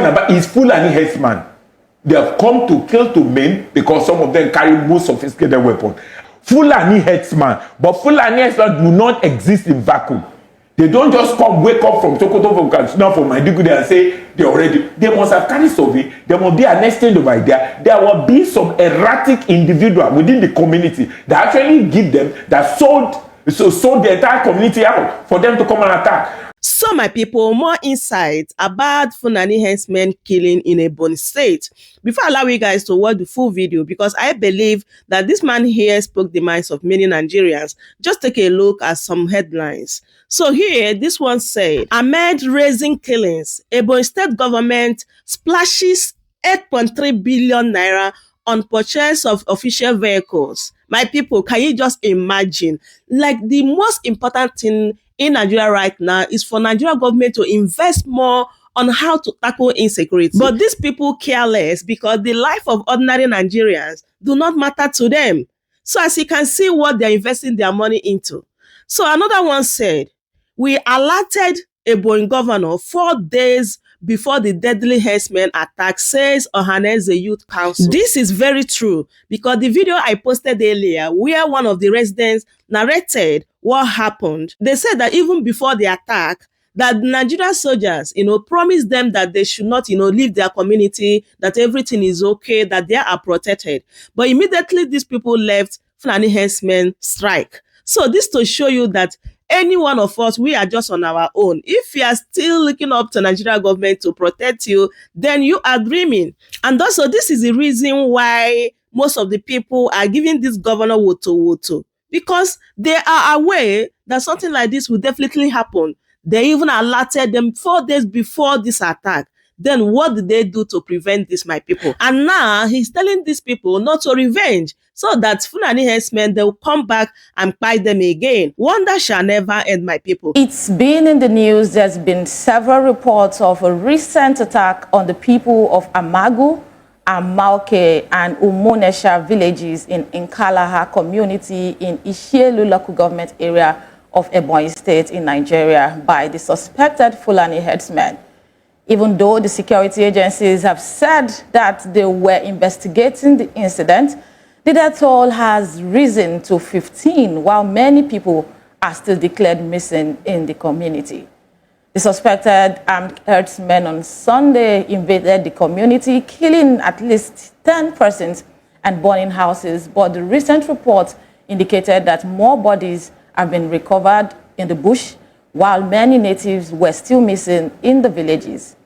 about is Fulani Herdsmen. They have come to kill, to maim, because some of them carry most sophisticated weapons. Fulani Herdsmen, but Fulani Herdsmen do not exist in vacuum. They don't just come, wake up from Sokoto, from Katsina, from Maiduguri and say they must have carried survey. There must be an exchange of idea. There will be some erratic individual within the community that actually give them, that sold the entire community out for them to come and attack. So, my people, more insights about Fulani Herdsmen killing in Ebonyi State. Before I allow you guys to watch the full video, because I believe that this man here spoke the minds of many Nigerians, just take a look at some headlines. So here, this one said, amid raising killings, Ebonyi State government splashes 8.3 billion naira on purchase of official vehicles. My people, can you just imagine? Like, the most important thing in Nigeria right now is for Nigeria government to invest more on how to tackle insecurity. But these people care less because the life of ordinary Nigerians do not matter to them. So as you can see what they're investing their money into. So another one said, we alerted Ebonyi governor 4 days before the deadly herdsmen attack, says Ohaneze Youth Council. This is very true because the video I posted earlier where one of the residents narrated what happened, they said that even before the attack, that Nigerian soldiers, promised them that they should not, leave their community, that everything is okay, that they are protected. But immediately these people left, Fulani Herdsmen strike. So this to show you that any one of us, we are just on our own. If you are still looking up to Nigeria government to protect you, then you are dreaming. And also, this is the reason why most of the people are giving this governor woto, because they are aware that something like this will definitely happen. They even alerted them 4 days before this attack. Then what did they do to prevent this, my people? And now he's telling these people not to revenge, so that Fulani herdsmen, they will come back and fight them again. Wonder shall never end, my people. It's been in the news. There's been several reports of a recent attack on the people of Amagu, Amauke, and Umunesha villages in Nkalaha community in Ishielu local government area of Ebonyi State in Nigeria by the suspected Fulani herdsmen. Even though the security agencies have said that they were investigating the incident, the death toll has risen to 15, while many people are still declared missing in the community. The suspected armed herdsmen on Sunday invaded the community, killing at least 10 persons and burning houses, but the recent report indicated that more bodies have been recovered in the bush, while many natives were still missing in the villages.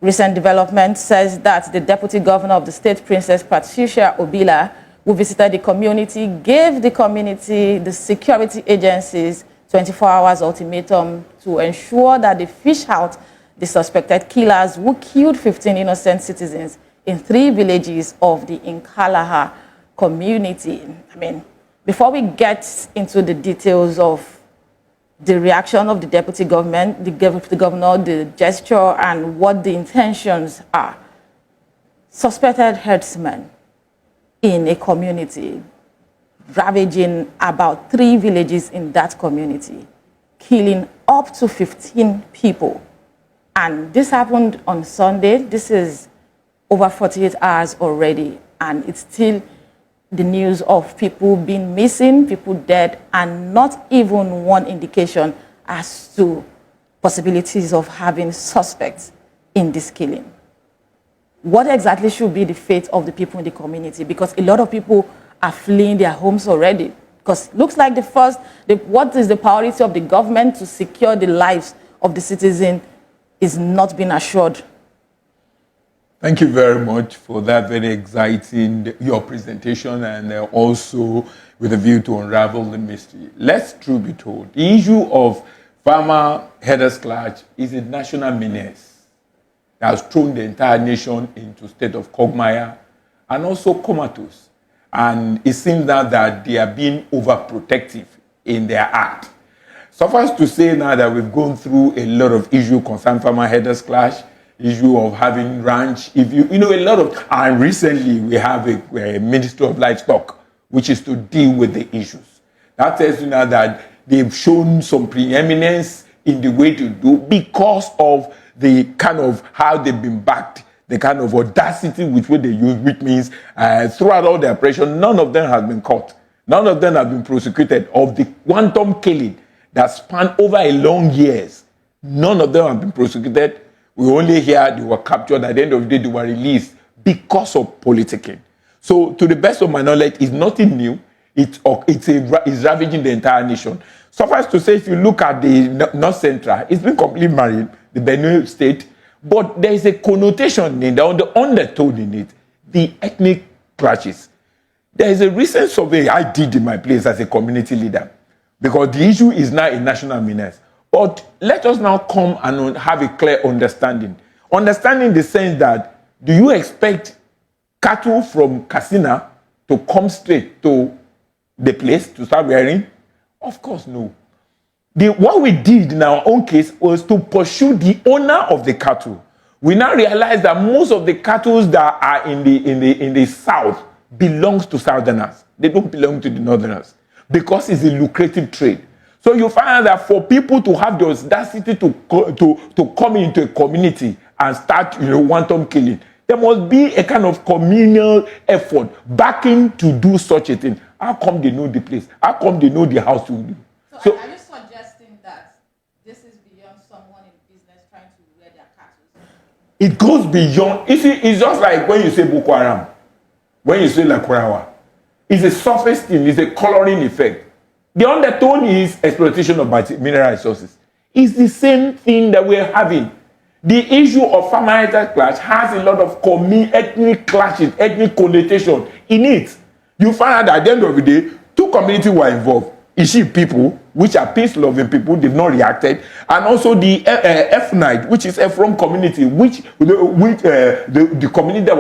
Recent development says that the deputy governor of the state, Princess Patricia Obila, who visited the community, gave the community, the security agencies, 24 hours ultimatum to ensure that they fish out the suspected killers who killed 15 innocent citizens in 3 villages of the Nkalaha community. Before we get into the details of the reaction of the deputy government, the governor, the gesture, and what the intentions are, suspected herdsmen in a community, ravaging about 3 villages in that community, killing up to 15 people. And this happened on Sunday. This is over 48 hours already, and it's still the news of people being missing, people dead, and not even one indication as to possibilities of having suspects in this killing. What exactly should be the fate of the people in the community? Because a lot of people are fleeing their homes already. Because it looks like what is the priority of the government to secure the lives of the citizen is not being assured. Thank you very much for that very exciting, your presentation, and also with a view to unravel the mystery. Let's truth be told, the issue of farmer herders clash is a national menace that has thrown the entire nation into a state of quagmire and also comatose. And it seems now that they are being overprotective in their act. Suffice to say now that we've gone through a lot of issues concerning farmer herders clash, issue of having ranch, a lot of, and recently we have a Ministry of Livestock, which is to deal with the issues. That tells you now that they've shown some preeminence in the way to do because of the kind of how they've been backed, the kind of audacity with which they use, which means throughout all the operation, none of them has been caught. None of them have been prosecuted. Of the quantum killing that spanned over a long years, none of them have been prosecuted. We only hear they were captured. At the end of the day, they were released because of politicking. So, to the best of my knowledge, it's nothing new. It's ravaging the entire nation. Suffice to say, if you look at the North Central, it's been completely married, the Ebonyi State, but there is a connotation in the undertone in it, the ethnic clashes. There is a recent survey I did in my place as a community leader, because the issue is now a national menace. But let us now come and have a clear understanding. Understanding the sense that, do you expect cattle from Katsina to come straight to the place to start rearing? Of course, no. What we did in our own case was to pursue the owner of the cattle. We now realize that most of the cattle that are in the south belongs to southerners. They don't belong to the northerners because it's a lucrative trade. So you find out that for people to have the audacity to come into a community and start, wanton killing, there must be a kind of communal effort backing to do such a thing. How come they know the place? How come they know the house to do? So are you suggesting that this is beyond someone in business trying to rear their cattle? It goes beyond. It's just like when you say Boko Haram, when you say Lakurawa. It's a surface thing. It's a coloring effect. The undertone is exploitation of mineral resources. It's the same thing that we're having. The issue of farmer-ethnic clash has a lot of ethnic clashes, ethnic connotation in it. You find out that at the end of the day, two communities were involved. Ishi people, which are peace-loving people, they've not reacted, and also the F-Night, which is Ephraim community, the community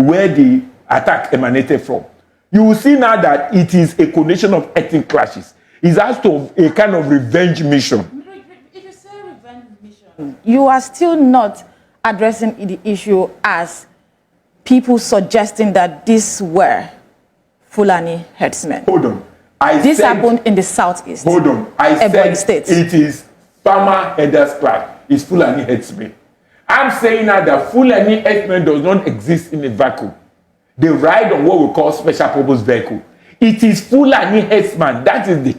where the attack emanated from. You will see now that it is a condition of ethnic clashes. It's as to a kind of revenge mission. If you say revenge mission, you are still not addressing the issue as people suggesting that these were Fulani herdsmen. Hold on. This happened in the southeast. Hold on. Ebonyi State. It is farmer herders class. It's Fulani herdsmen. I'm saying now that Fulani herdsmen does not exist in a vacuum. They ride on what we call special purpose vehicle. It is Fulani herdsman. That is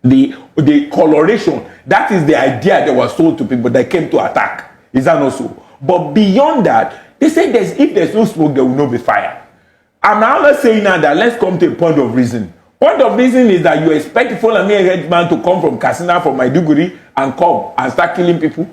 the coloration. That is the idea that was sold to people that came to attack. Is that not so? But beyond that, they say if there's no smoke, there will not be fire. I'm now saying now that let's come to a point of reason. Point of reason is that you expect Fulani herdsman to come from Katsina, from Maiduguri, and come and start killing people.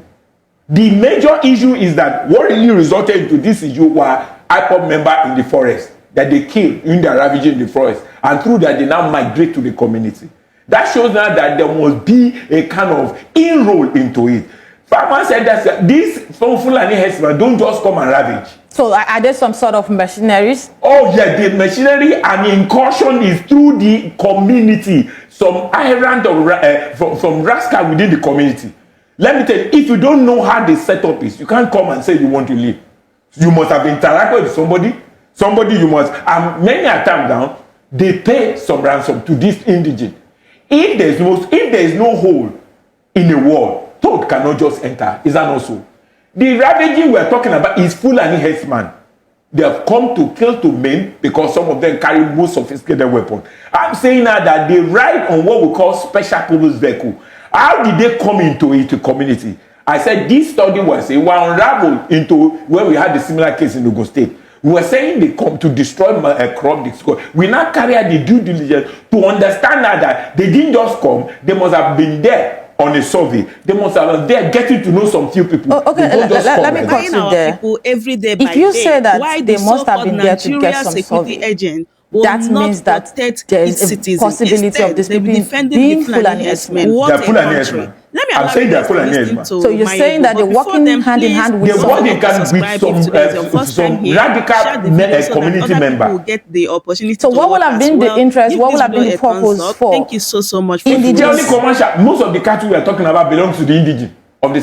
The major issue is that what really resulted into this issue were IPOB members in the forest that they killed in their ravaging the forest, and through that they now migrate to the community. That shows now that there must be a kind of inroad into it. Farmer said that these Fulani herdsmen don't just come and ravage. So are there some sort of mercenaries? Oh yeah, the machinery and incursion is through the community. Some errand from rascal within the community. Let me tell you, if you don't know how the setup is, you can't come and say you want to leave. You must have interacted with somebody. Somebody you must, and many a time now, they pay some ransom to this indigent. If there is no hole in the wall, toad cannot just enter. Is that not so? The ravaging we're talking about is Fulani herdsmen. They have come to kill, to maim, because some of them carry more sophisticated weapons. I'm saying now that they ride on what we call special purpose vehicle. How did they come into it, to community? I said this study was unraveled into where we had a similar case in Ogun State. We were saying they come to destroy a crop. We now carry out the due diligence to understand that they didn't just come. They must have been there on a survey. They must have been there getting to know some few people. Oh, okay, let me cut you there. Every day if you say that they must have been there to get some survey, agent that means that there is a possibility of this people being Fulani herdsmen. They are Fulani herdsmen. I'm saying they are Fulani herdsmen. So you're saying that they're working hand in hand with some radical community member. Get the opportunity. So what will have been the interest? What will have been the purpose for? Thank you so much. For most of the cattle we are talking about belong to the indigenous of the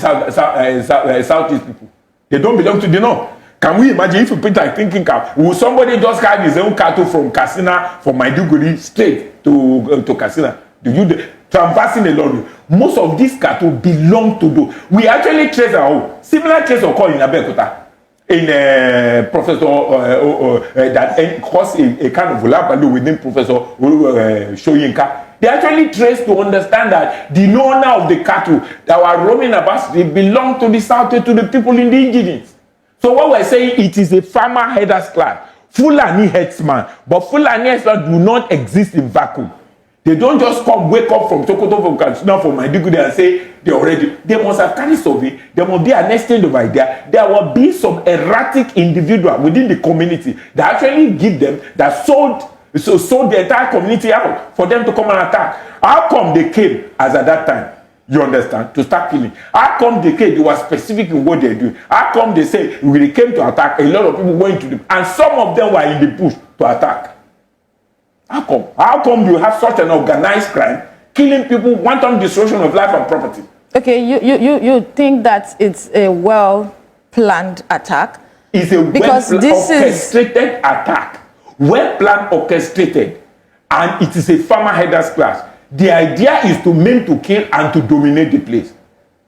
southeast people. They don't belong to the north. Can we imagine if you put a thinking cap, will somebody just carry his own cattle from Katsina, from Maiduguri straight to Katsina? traversing a lorry. Most of these cattle belong to those. We actually trace our own. Similar case occurred in Abeokuta. In Professor that caused a kind of volabalo within Professor Shoyinka. They actually traced to understand that the owner of the cattle that were roaming about, they belong to the south, to the people in the indigenous. So what we're saying, it is a farmer headers class, Fulani herdsmen, but Fulani herdsmen do not exist in vacuum. They don't just come, wake up from Sokoto, from Katsina, from Maiduguri and say they must have carried survey. There must be an exchange of idea. There will be some erratic individual within the community that actually give them, that sold the entire community out for them to come and attack. How come they came as at that time? You understand? To start killing. How come they came? They were specific in what they're doing. How come they say when they came to attack, a lot of people went to them, and some of them were in the bush to attack? How come? How come you have such an organized crime, killing people, wanton destruction of life and property? Okay, you think that it's a well-planned attack? It's a orchestrated attack. Well-planned, orchestrated. And it is a farmer headers class. The idea is to maim, to kill, and to dominate the place.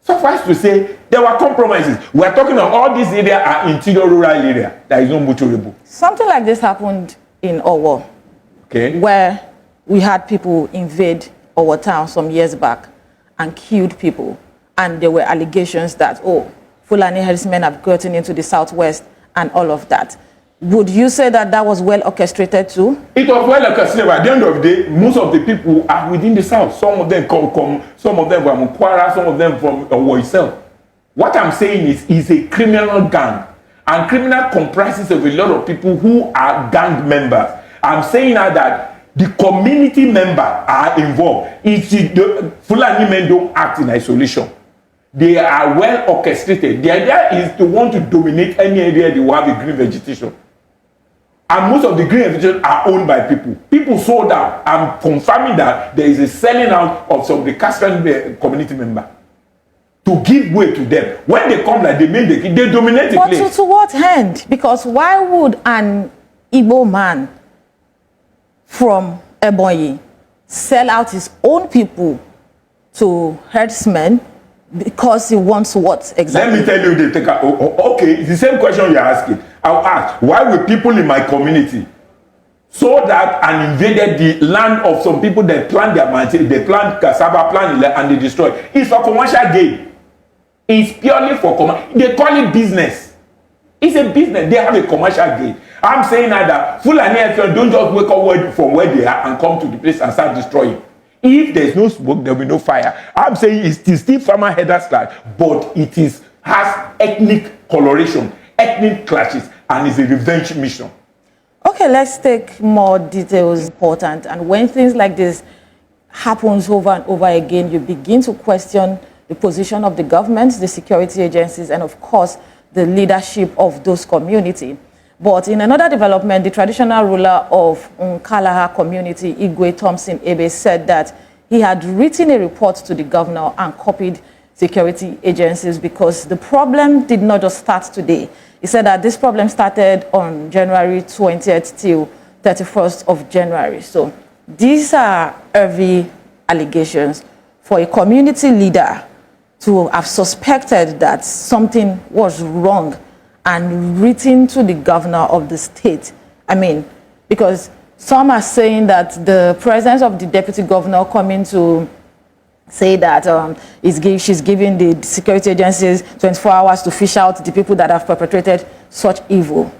Suffice to say, there were compromises. We are talking about all these areas are interior rural area. There is no mutual. Something like this happened in Owo. Okay. Where we had people invade our town some years back and killed people. And there were allegations that, oh, Fulani herdsmen have gotten into the southwest and all of that. Would you say that that was well orchestrated too? It was well orchestrated. At the end of the day, most of the people are within the south. Some of them come some of them from Kwara, some of them from Owo itself. What I'm saying is, it's a criminal gang. And criminal comprises of a lot of people who are gang members. I'm saying now that the community members are involved. The Fulani men don't act in isolation. They are well orchestrated. The idea is to want to dominate any area they will have a green vegetation. And most of the green vegetation are owned by people. People sold out. I'm confirming that there is a selling out of some of the Caspian community members to give way to them. When they come like they dominate the place. But to what end? Because why would an Igbo man from Ebonyi sell out his own people to herdsmen because he wants what exactly? Let me tell you, okay, it's the same question you're asking. I'll ask, why will people in my community sold out and invaded the land of some people that plant their mountain, they plant cassava, plant and they destroy? It's for commercial gain. It's purely for commercial. They call it business. It's a business. They have a commercial gain. I'm saying that Fulani herdsmen don't just wake up from where they are and come to the place and start destroying. If there's no smoke, there will be no fire. I'm saying it's still farmer headers class, but it has ethnic coloration, ethnic clashes, and it's a revenge mission. Okay, let's take more details important. And when things like this happens over and over again, you begin to question the position of the government, the security agencies, and of course, the leadership of those communities. But in another development, the traditional ruler of Nkalaha community, Igwe Thompson Ebe, said that he had written a report to the governor and copied security agencies because the problem did not just start today. He said that this problem started on January 20th till 31st of January. So these are heavy allegations for a community leader to have suspected that something was wrong and written to the governor of the state. I mean, because some are saying that the presence of the deputy governor coming to say that she's giving the security agencies 24 hours to fish out the people that have perpetrated such evil.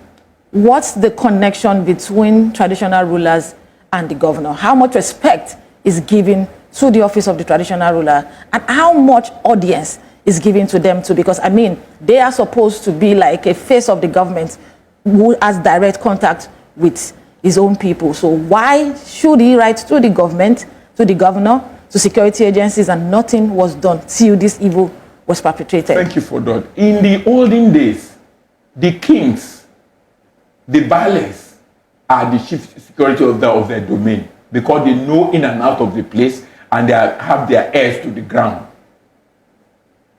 What's the connection between traditional rulers and the governor? How much respect is given to the office of the traditional ruler, and how much audience is given to them too? Because I mean, they are supposed to be like a face of the government who has direct contact with his own people. So why should he write to the government, to the governor, to security agencies, and nothing was done till this evil was perpetrated? Thank you for that. In the olden days, the kings, the valets, are the chief security of their domain because they know in and out of the place and they have their ears to the ground.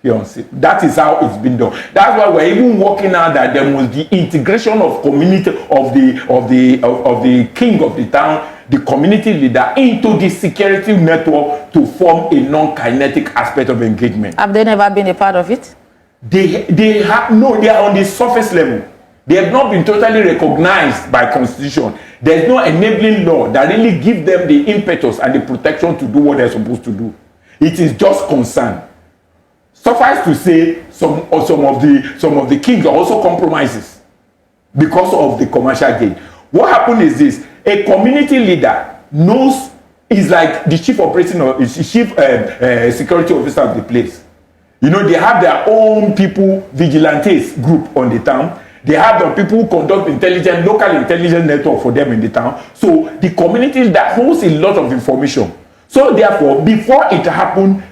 That is how it's been done. That's why we're even working out that there must be integration of community of the king of the town, the community leader into the security network to form a non-kinetic aspect of engagement. Have they never been a part of it? They are on the surface level. They have not been totally recognized by constitution. There's no enabling law that really gives them the impetus and the protection to do what they're supposed to do. It is just concern. Suffice to say, some of the kings are also compromises because of the commercial gain. What happened is this: a community leader is like the chief operating or chief security officer of the place. You know, they have their own people, vigilantes group on the town. They have the people who conduct local intelligence network for them in the town. So the community that holds a lot of information. So therefore, before it happened,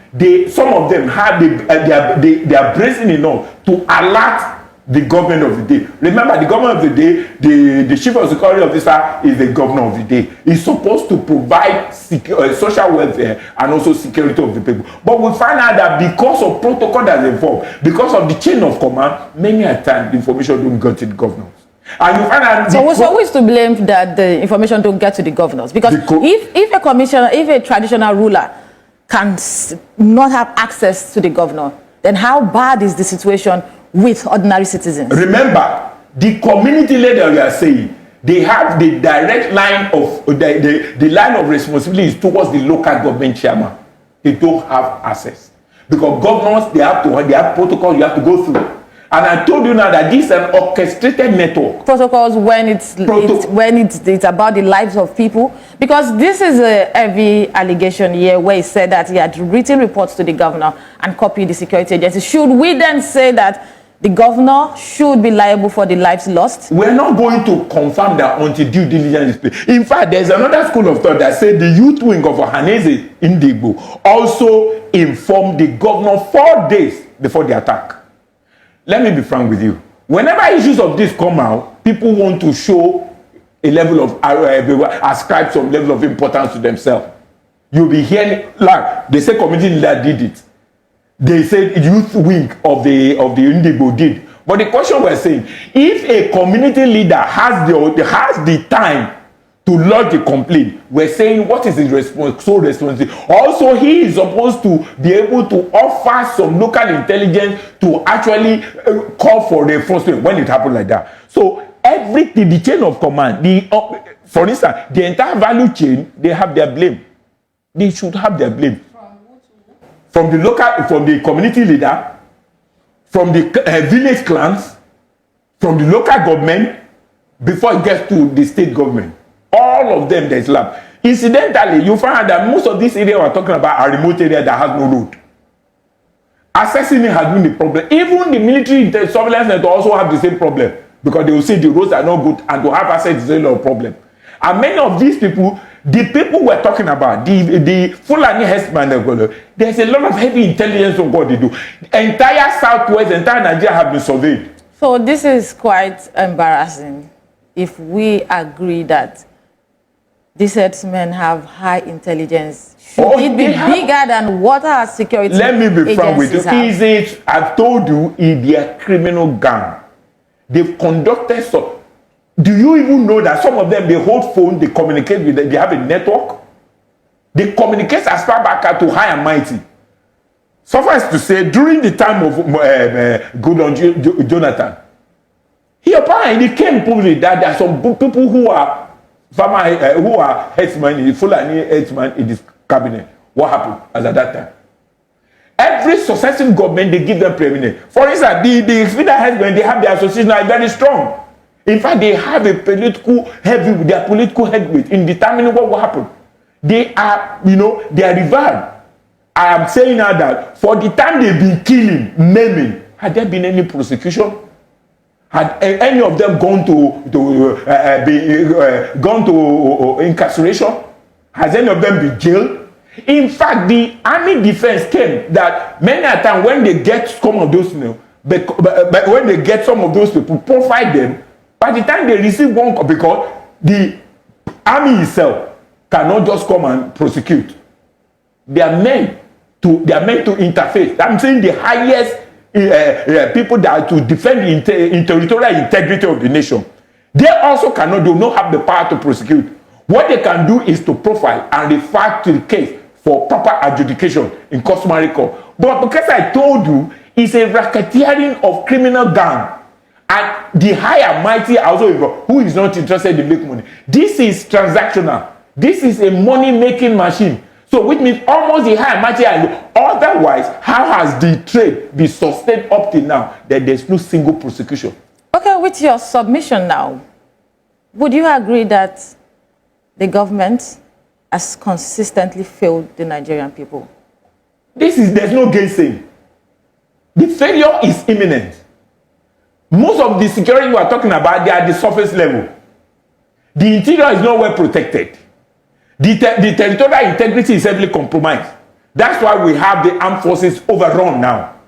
some of them had they are brazen enough to alert the government of the day. Remember, the government of the day, the chief of security officer is the governor of the day. He's supposed to provide social welfare and also security of the people. But we find out that because of protocol that's involved, because of the chain of command, many a time the information don't get to the governors. And you find out so who is to blame that the information don't get to the governors? Because if a traditional ruler can not have access to the governor, then how bad is the situation with ordinary citizens? Remember, the community leader we are saying, they have the direct line of the line of responsibility towards the local government chairman. They don't have access because governors they have protocol you have to go through. And I told you now that this is an orchestrated network. Protocols when it's about the lives of people, because this is a heavy allegation here where he said that he had written reports to the governor and copied the security agency. Should we then say that the governor should be liable for the lives lost? We're not going to confirm that until due diligence is paid. In fact, there's another school of thought that said the youth wing of Ohaneze Indigbo also informed the governor 4 days before the attack. Let me be frank with you. Whenever issues of this come out, people want to show a level of ascribe some level of importance to themselves. You'll be hearing like they say community leader did it. They said youth wing of the Indigo did. But the question we're saying, if a community leader has the time to lodge a complaint, we're saying what is his responsibility? Also, he is supposed to be able to offer some local intelligence to actually call for the enforcement when it happens like that. So everything, the chain of command, for instance, the entire value chain, they have their blame. They should have their blame. From the community leader, from the village clans, from the local government, before it gets to the state government. All of them there's lab. Incidentally, you find out that most of these areas we're talking about are remote areas that has no road. Accessing it has been the problem. Even the military surveillance network also have the same problem because they will say the roads are not good and to have access is a lot of problem. And many of these people, the people we're talking about, the Fulani Herdsmen Kpai, there's a lot of heavy intelligence on what they do. Entire Southwest, entire Nigeria have been surveyed. So this is quite embarrassing if we agree that these herdsmen have high intelligence. Should it be bigger than what our security agencies have? Let me be frank with you. I've told you, it's their criminal gang. They've conducted so. Do you even know that some of them, they hold phone, they communicate with them, they have a network? They communicate as far back to high and mighty. Suffice to say, during the time of Goodluck Jonathan, he apparently came publicly that there are some people who are herdsmen, Fulani herdsmen in this cabinet. What happened as at that time? Every successive government, they give them preeminence. For instance, the Fulani herdsmen, they have their association are very strong. In fact, they have a political heavyweight in determining what will happen. They are, they are revered. I am saying now that for the time they've been killing, maiming, had there been any prosecution? Had any of them gone to incarceration? Has any of them been jailed? In fact, the army defense came that many a time when they get some of those, when they get some of those people, profile them. By the time they receive one, because the army itself cannot just come and prosecute. They are meant to interface. I'm saying the highest people that are to defend the territorial integrity of the nation. They also do not have the power to prosecute. What they can do is to profile and refer to the case for proper adjudication in customary court. But because I told you, it's a racketeering of criminal gang. And the high and mighty are also involved, who is not interested in making money. This is transactional. This is a money-making machine. So which means almost the high and mighty are involved. Otherwise, how has the trade been sustained up till now that there's no single prosecution? Okay, with your submission now, would you agree that the government has consistently failed the Nigerian people? There's no gainsaying. The failure is imminent. Most of the security you are talking about, they are at the surface level. The interior is not well protected. The territorial integrity is heavily compromised. That's why we have the armed forces overrun now.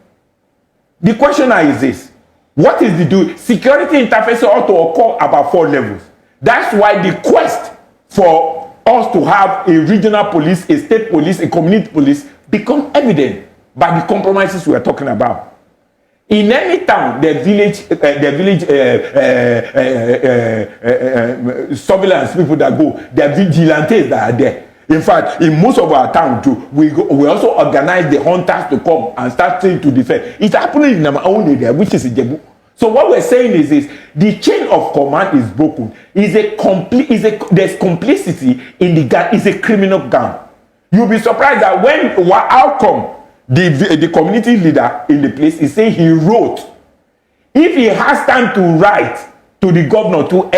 The question now is this. What is the do? Security interface ought to occur about 4 levels. That's why the quest for us to have a regional police, a state police, a community police become evident by the compromises we are talking about. In any town, the village surveillance people that go, the vigilantes that are there. In fact, in most of our towns too, we also organize the hunters to come and start trying to defend. It's happening in our own area, which is Ijebu. So what we're saying is this: the chain of command is broken. There's complicity in the gang. It's a criminal gang. You'll be surprised that how come the community leader in the place is saying he wrote. If he has time to write to the governor to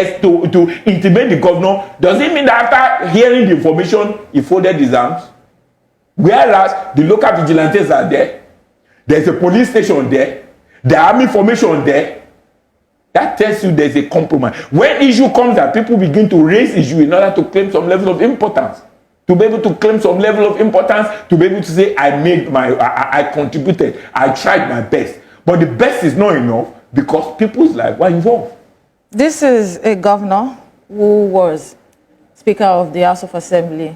intimate the governor, does it mean that after hearing the information he folded his arms? Whereas the local vigilantes are there, there's a police station there, the army formation there. That tells you there's a compromise. When issue comes that people begin to raise issue in order to claim some level of importance, to be able to claim some level of importance, to be able to say, I contributed, I tried my best. But the best is not enough because people's lives were involved. This is a governor who was Speaker of the House of Assembly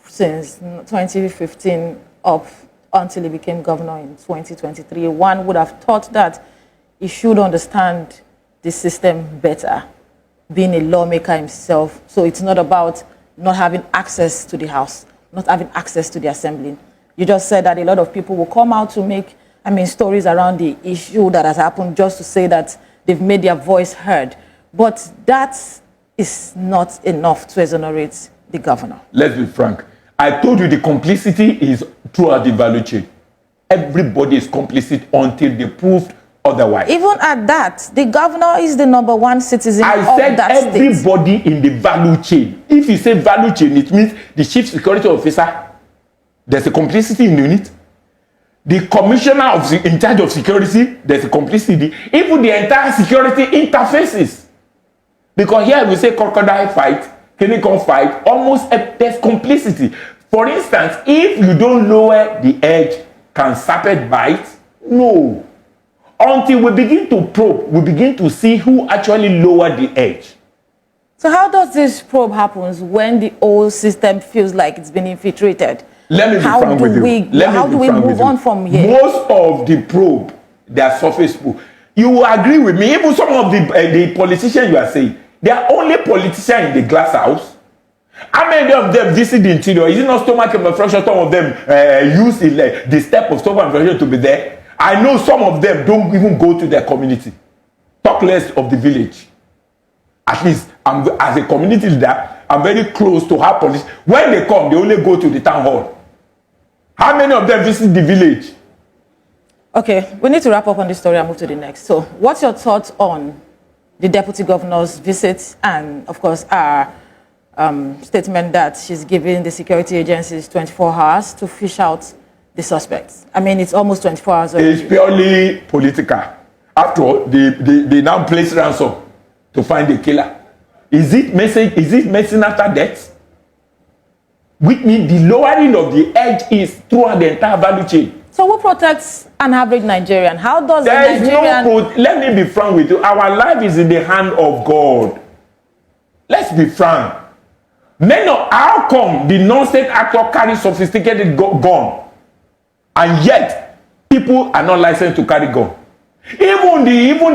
since 2015 up until he became governor in 2023. One would have thought that he should understand the system better, being a lawmaker himself. So it's not about not having access to the House, not having access to the Assembly. You just said that a lot of people will come out to make, stories around the issue that has happened just to say that they've made their voice heard. But that is not enough to exonerate the governor. Let's be frank. I told you the complicity is throughout the value chain. Everybody is complicit until they proved otherwise. Even at that, the governor is the #1 citizen of that state. I said everybody in the value chain. If you say value chain, it means the chief security officer, there's a complicity in the unit. The commissioner in charge of security, there's a complicity. Even the entire security interfaces. Because here we say crocodile fight, clinical fight, almost there's complicity. For instance, if you don't lower the edge, can serpent bite? No. Until we begin to probe, we begin to see who actually lowered the edge. So how does this probe happen when the whole system feels like it's been infiltrated? Let me be frank with you. How do we move on from here? Most of the probe, they are surface probe. You will agree with me, even some of the politicians you are saying, they are only politicians in the glass house. How many of them visit the interior? Is it not stomach infection? Some of them use the step of stomach infection to be there. I know some of them don't even go to their community. Talk less of the village. At least, as a community leader, I'm very close to how police. When they come, they only go to the town hall. How many of them visit the village? Okay, we need to wrap up on this story and move to the next. So, what's your thoughts on the deputy governor's visit and, of course, our statement that she's giving the security agencies 24 hours to fish out the suspects? It's almost 24 hours already. It's purely political. After all, they now place ransom to find the killer. Is it medicine after death? Which means the lowering of the edge is throughout the entire value chain. So who protects an average Nigerian? How does let me be frank with you. Our life is in the hand of God. Let's be frank. How come the non-state actor carries sophisticated gun and yet people are not licensed to carry gun? Even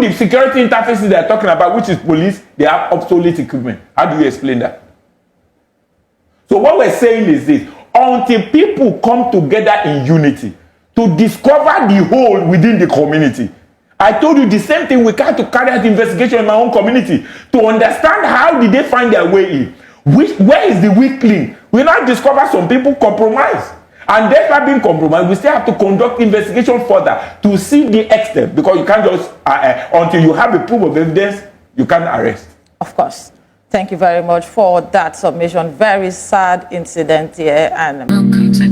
the security interfaces they are talking about, which is police, they have obsolete equipment. How do you explain that? So what we're saying is this: until people come together in unity to discover the hole within the community. I told you the same thing. We had to carry out investigation in my own community to understand how did they find their way in. Where is the weak link? We now discover some people compromise. And despite being compromised, we still have to conduct investigation further to see the extent, because you can't just, until you have a proof of evidence, you can't arrest. Of course. Thank you very much for that submission. Very sad incident here. And welcome to